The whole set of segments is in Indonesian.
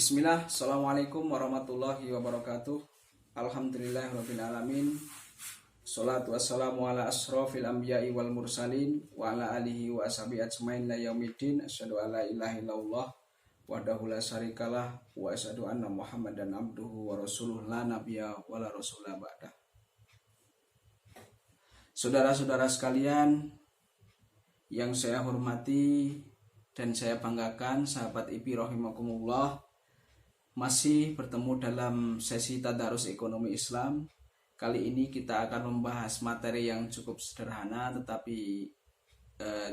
Bismillah, Assalamualaikum warahmatullahi wabarakatuh. Alhamdulillahirrabbilalamin. Salatu wassalamu ala asrofil anbiya'i wal mursalin wa ala alihi wa ashabihi ajmain la yaumiddin. Asyhadu an la ilaha illallah wahdahu la syarikalah wa asyhadu anna Muhammadan abduhu wa rasuluh la nabiyya wa la rasulah ba'dah. Saudara-saudara sekalian yang saya hormati dan saya banggakan, sahabat IPI rahimakumullah, masih bertemu dalam sesi Tadarus Ekonomi Islam. Kali ini kita akan membahas materi yang cukup sederhana tetapi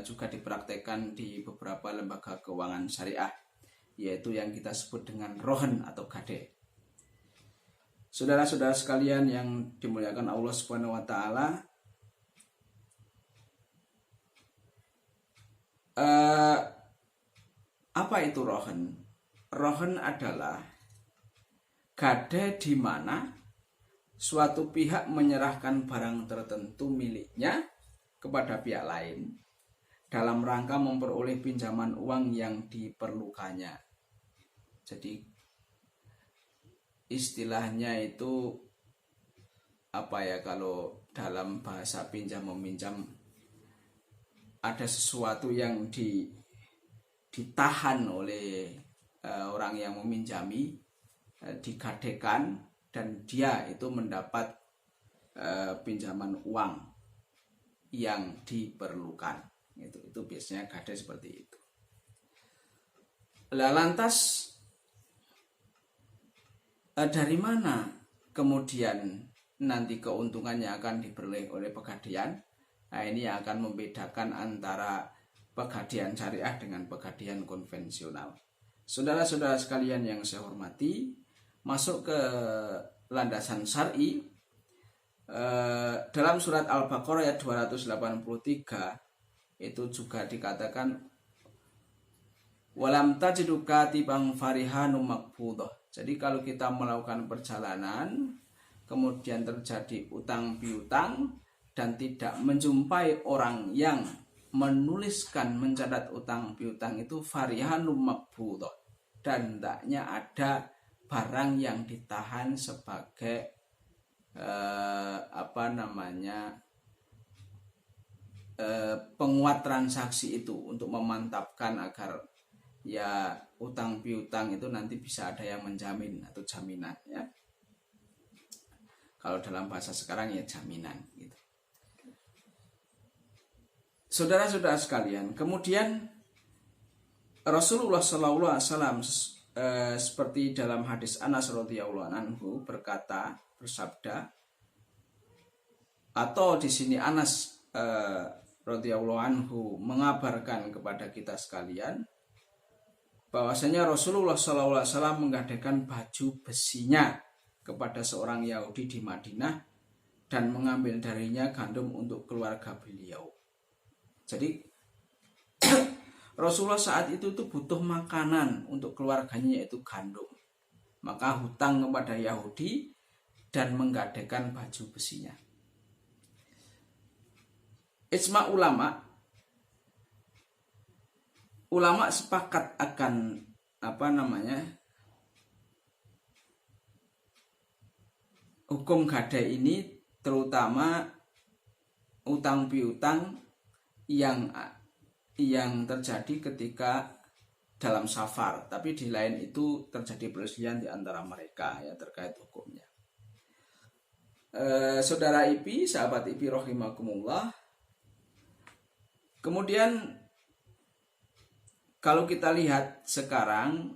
juga dipraktekkan di beberapa lembaga keuangan syariah, yaitu yang kita sebut dengan rohen atau gade. Saudara-saudara sekalian yang dimuliakan Allah Subhanahu wa taala, apa itu rohen? Rohen adalah gade di mana suatu pihak menyerahkan barang tertentu miliknya kepada pihak lain dalam rangka memperoleh pinjaman uang yang diperlukannya. Jadi istilahnya itu apa ya, kalau dalam bahasa pinjam meminjam, ada sesuatu yang ditahan oleh orang yang meminjami, digadekan, dan dia itu mendapat pinjaman uang yang diperlukan. Itu biasanya gade seperti itu. Lantas dari mana kemudian nanti keuntungannya akan diperoleh oleh pegadaian? Nah, ini yang akan membedakan antara pegadaian syariah dengan pegadaian konvensional. Saudara-saudara sekalian yang saya hormati, masuk ke landasan syar'i, dalam surat Al-Baqarah ayat 283 itu juga dikatakan walam tajidu katiban farihanum maqbudah. Jadi kalau kita melakukan perjalanan kemudian terjadi utang piutang dan tidak menjumpai orang yang menuliskan, mencatat utang piutang itu farihanum maqbudah, dan hendaknya ada barang yang ditahan sebagai penguat transaksi itu, untuk memantapkan agar ya utang piutang itu nanti bisa ada yang menjamin atau jaminan, ya. Kalau dalam bahasa sekarang ya jaminan gitu. Saudara-saudara sekalian, kemudian Rasulullah SAW seperti dalam hadis Anas radhiyallahu anhu bersabda, atau di sini Anas radhiyallahu anhu mengabarkan kepada kita sekalian bahwasanya Rasulullah SAW menggadaikan baju besinya kepada seorang Yahudi di Madinah dan mengambil darinya gandum untuk keluarga beliau. Jadi Rasulullah saat itu tuh butuh makanan untuk keluarganya, yaitu gandum. Maka hutang kepada Yahudi dan menggadaikan baju besinya. Ijma ulama sepakat akan hukum gade ini, terutama utang piutang yang terjadi ketika dalam safar, tapi di lain itu terjadi perselisihan di antara mereka ya terkait hukumnya. Saudara IPI, sahabat IPI rahimakumullah, kemudian kalau kita lihat sekarang,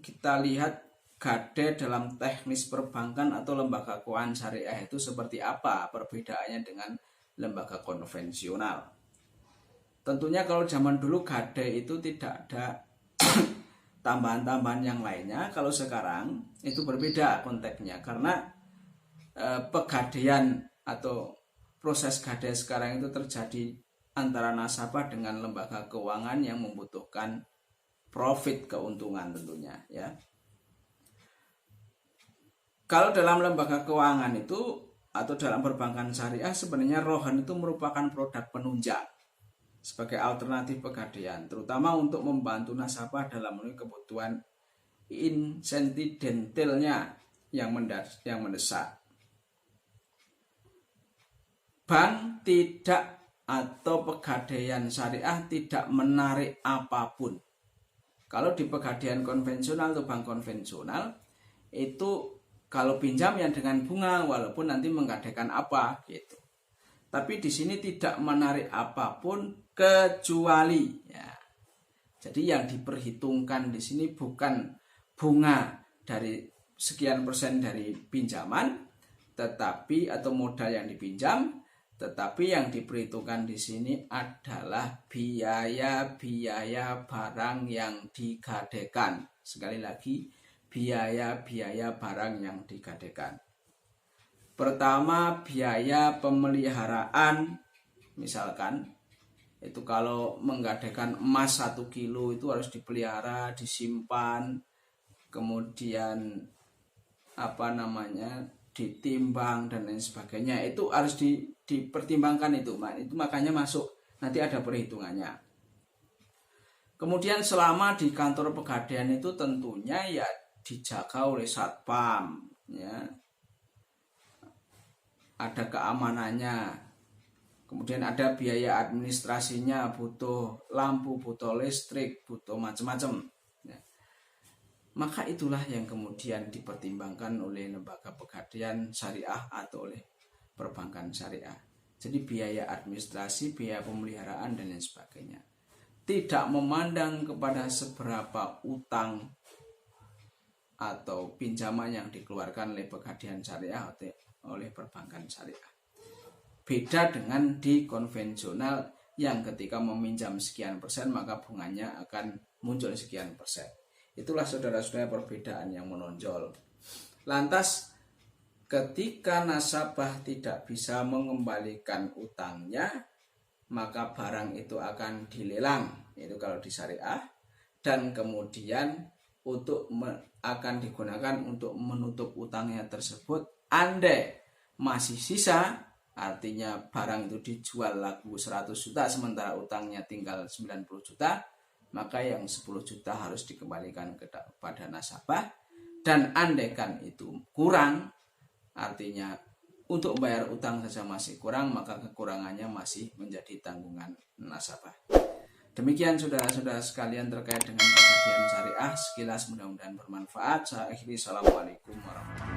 kita lihat gade dalam teknis perbankan atau lembaga keuangan syariah itu seperti apa perbedaannya dengan lembaga konvensional. Tentunya kalau zaman dulu gade itu tidak ada tambahan-tambahan yang lainnya. Kalau sekarang itu berbeda konteksnya, karena pegadaian atau proses gade sekarang itu terjadi antara nasabah dengan lembaga keuangan yang membutuhkan profit, keuntungan tentunya, ya. Kalau dalam lembaga keuangan itu atau dalam perbankan syariah, sebenarnya rohen itu merupakan produk penunjang sebagai alternatif pegadaian, terutama untuk membantu nasabah dalam memenuhi kebutuhan insidentalnya yang mendesak. Bank tidak atau pegadaian syariah tidak menarik apapun. Kalau di pegadaian konvensional atau bank konvensional itu kalau pinjam yang dengan bunga walaupun nanti menggadaikan apa gitu. Tapi di sini tidak menarik apapun kecuali ya. Jadi yang diperhitungkan di sini bukan bunga dari sekian persen dari pinjaman, tetapi atau modal yang dipinjam, tetapi yang diperhitungkan di sini adalah biaya-biaya barang yang digadaikan. Sekali lagi, biaya-biaya barang yang digadaikan. Pertama, biaya pemeliharaan. Misalkan, itu kalau menggadaikan emas 1 kilo itu harus dipelihara, disimpan, kemudian ditimbang dan lain sebagainya. Itu harus dipertimbangkan itu makanya masuk nanti ada perhitungannya. Kemudian selama di kantor pegadaian itu tentunya ya dijaga oleh satpam ya, ada keamanannya, kemudian ada biaya administrasinya, butuh lampu, butuh listrik, butuh macam-macam ya. Maka itulah yang kemudian dipertimbangkan oleh lembaga pegadaian syariah atau oleh perbankan syariah. Jadi biaya administrasi, biaya pemeliharaan dan lain sebagainya. Tidak memandang kepada seberapa utang atau pinjaman yang dikeluarkan oleh pegadaian syariah atau oleh perbankan syariah. Beda dengan di konvensional yang ketika meminjam sekian persen maka bunganya akan muncul sekian persen. Itulah saudara-saudara perbedaan yang menonjol. Lantas ketika nasabah tidak bisa mengembalikan utangnya, maka barang itu akan dilelang, itu kalau di syariah, dan kemudian akan digunakan untuk menutup utangnya tersebut. Andai masih sisa, artinya barang itu dijual laku 100 juta sementara utangnya tinggal 90 juta, maka yang 10 juta harus dikembalikan kepada nasabah. Dan andaikan itu kurang, artinya untuk membayar utang saja masih kurang, maka kekurangannya masih menjadi tanggungan nasabah. Demikian saudara-saudara sekalian terkait dengan pegadaian syariah. Sekilas mudah-mudahan bermanfaat. Saya akhiri. Assalamualaikum warahmatullahi wabarakatuh.